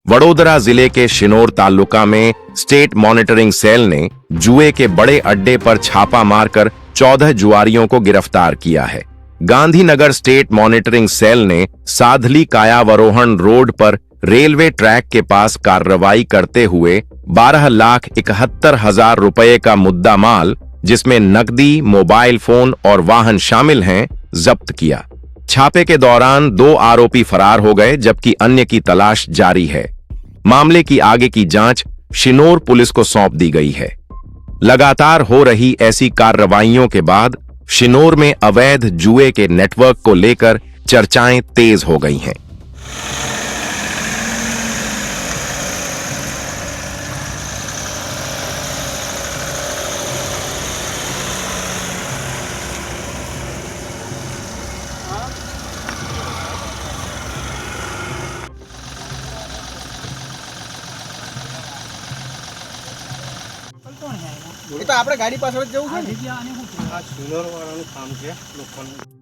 वडोदरा जिले के शिनोर तालुका में स्टेट मॉनिटरिंग सेल ने जुए के बड़े अड्डे पर छापा मारकर 14 जुआरियों को गिरफ्तार किया है। गांधीनगर स्टेट मॉनिटरिंग सेल ने साधली कायावरोहण रोड पर रेलवे ट्रैक के पास कार्रवाई करते हुए 12,71,000 रुपए का मुद्दा माल, जिसमें नकदी, मोबाइल फोन और वाहन शामिल हैं, जब्त किया। छापे के दौरान 2 आरोपी फरार हो गए, जबकि अन्य की तलाश जारी है। मामले की आगे की जांच शिनोर पुलिस को सौंप दी गई है। लगातार हो रही ऐसी कार्रवाइयों के बाद शिनोर में अवैध जुए के नेटवर्क को लेकर चर्चाएं तेज हो गई हैं। એ તો આપણે ગાડી પાછળ જ જવું છે ને. આ સુનર વાળાનું કામ છે લોકોનું.